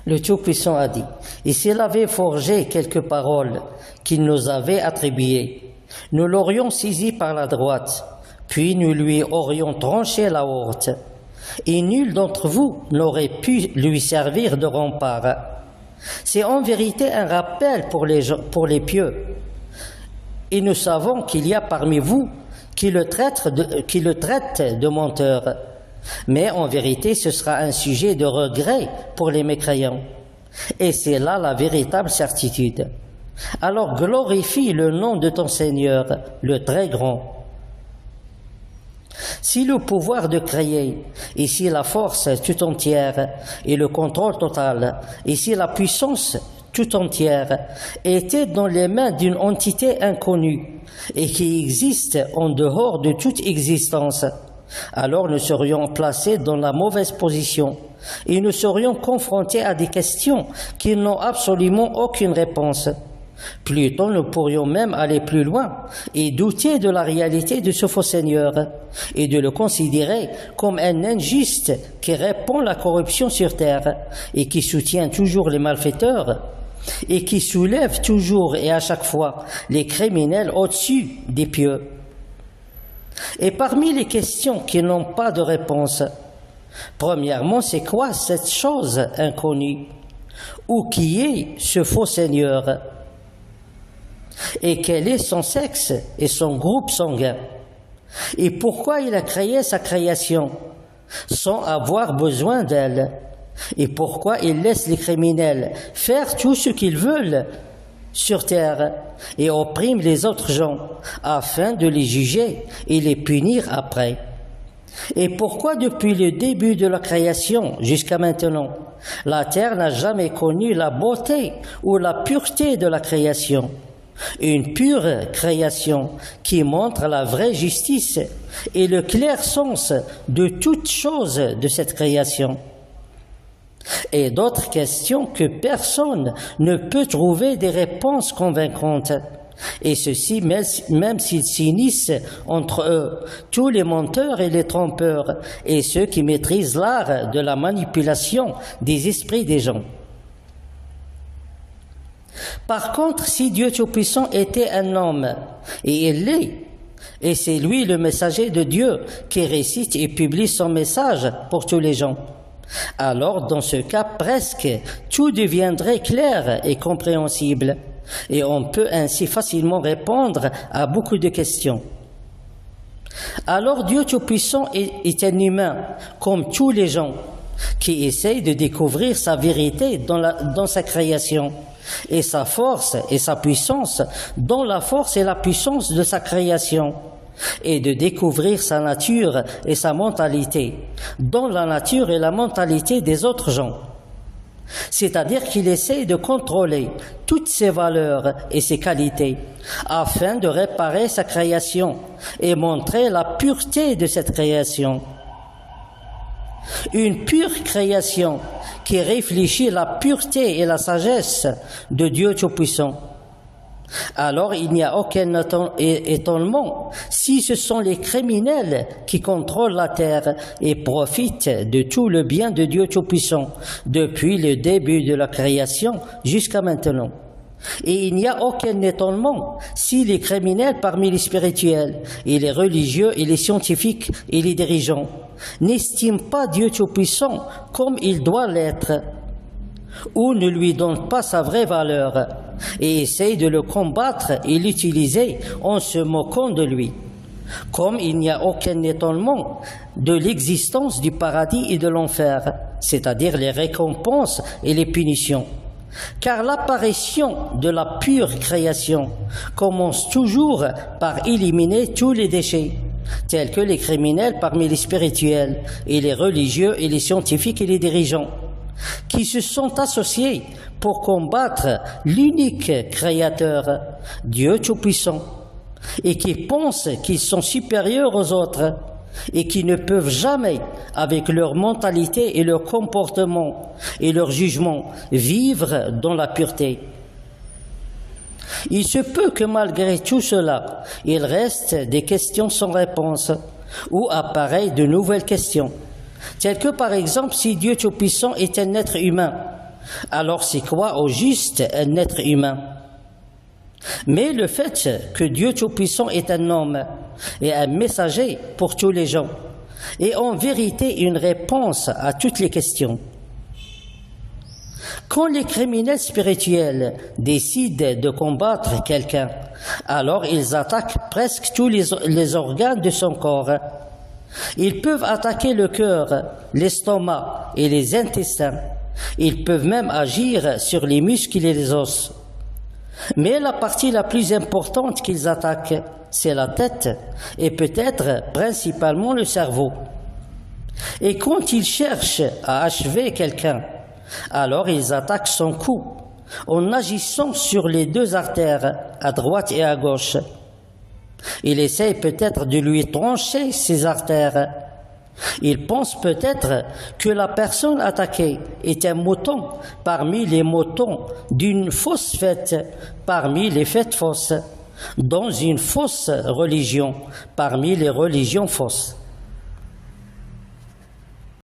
Le Tout-Puissant a dit, « Et s'il avait forgé quelques paroles qu'il nous avait attribuées, nous l'aurions saisi par la droite, puis nous lui aurions tranché la horte, et nul d'entre vous n'aurait pu lui servir de rempart. » C'est en vérité un rappel pour les pieux. Et nous savons qu'il y a parmi vous qui le traitent de menteur. Mais en vérité, ce sera un sujet de regret pour les mécréants. Et c'est là la véritable certitude. Alors glorifie le nom de ton Seigneur, le très grand. Si le pouvoir de créer, et si la force tout entière, et le contrôle total, et si la puissance tout entière étaient dans les mains d'une entité inconnue, et qui existe en dehors de toute existence, alors nous serions placés dans la mauvaise position, et nous serions confrontés à des questions qui n'ont absolument aucune réponse. Plutôt, nous pourrions même aller plus loin et douter de la réalité de ce faux Seigneur et de le considérer comme un injuste qui répand la corruption sur terre et qui soutient toujours les malfaiteurs et qui soulève toujours et à chaque fois les criminels au-dessus des pieux. Et parmi les questions qui n'ont pas de réponse, premièrement, c'est quoi cette chose inconnue? Ou qui est ce faux Seigneur? Et quel est son sexe et son groupe sanguin? Et pourquoi il a créé sa création sans avoir besoin d'elle? Et pourquoi il laisse les criminels faire tout ce qu'ils veulent sur terre et opprime les autres gens afin de les juger et les punir après? Et pourquoi depuis le début de la création jusqu'à maintenant, la terre n'a jamais connu la beauté ou la pureté de la création? Une pure création qui montre la vraie justice et le clair sens de toutes choses de cette création. Et d'autres questions que personne ne peut trouver des réponses convaincantes. Et ceci, même s'ils s'unissent entre eux, tous les menteurs et les trompeurs, et ceux qui maîtrisent l'art de la manipulation des esprits des gens. Par contre, si Dieu Tout-Puissant était un homme, et il l'est, et c'est lui le messager de Dieu qui récite et publie son message pour tous les gens, alors dans ce cas presque tout deviendrait clair et compréhensible, et on peut ainsi facilement répondre à beaucoup de questions. Alors Dieu Tout-Puissant est un humain, comme tous les gens, qui essayent de découvrir sa vérité dans sa création, et sa force et sa puissance dans la force et la puissance de sa création, et de découvrir sa nature et sa mentalité dans la nature et la mentalité des autres gens. C'est-à-dire qu'il essaie de contrôler toutes ses valeurs et ses qualités afin de réparer sa création et montrer la pureté de cette création. Une pure création qui réfléchit la pureté et la sagesse de Dieu Tout-Puissant. Alors il n'y a aucun étonnement si ce sont les criminels qui contrôlent la terre et profitent de tout le bien de Dieu Tout-Puissant depuis le début de la création jusqu'à maintenant. Et il n'y a aucun étonnement si les criminels parmi les spirituels et les religieux et les scientifiques et les dirigeants n'estiment pas Dieu Tout-Puissant comme il doit l'être, ou ne lui donnent pas sa vraie valeur, et essayent de le combattre et l'utiliser en se moquant de lui. Comme il n'y a aucun étonnement de l'existence du paradis et de l'enfer, c'est-à-dire les récompenses et les punitions. Car l'apparition de la pure création commence toujours par éliminer tous les déchets, tels que les criminels parmi les spirituels, et les religieux et les scientifiques et les dirigeants, qui se sont associés pour combattre l'unique Créateur, Dieu Tout-Puissant, et qui pensent qu'ils sont supérieurs aux autres, et qui ne peuvent jamais, avec leur mentalité et leur comportement et leur jugement, vivre dans la pureté. Il se peut que malgré tout cela, il reste des questions sans réponse, ou apparaissent de nouvelles questions, telles que par exemple si Dieu Tout-Puissant est un être humain, alors c'est quoi au juste un être humain? Mais le fait que Dieu Tout-Puissant est un homme et un messager pour tous les gens est en vérité une réponse à toutes les questions. Quand les criminels spirituels décident de combattre quelqu'un, alors ils attaquent presque tous les organes de son corps. Ils peuvent attaquer le cœur, l'estomac et les intestins. Ils peuvent même agir sur les muscles et les os. Mais la partie la plus importante qu'ils attaquent, c'est la tête et peut-être principalement le cerveau. Et quand ils cherchent à achever quelqu'un, alors ils attaquent son cou en agissant sur les deux artères, à droite et à gauche. Il essaye peut-être de lui trancher ses artères. Il pense peut-être que la personne attaquée est un mouton parmi les moutons d'une fausse fête, parmi les fêtes fausses, dans une fausse religion, parmi les religions fausses.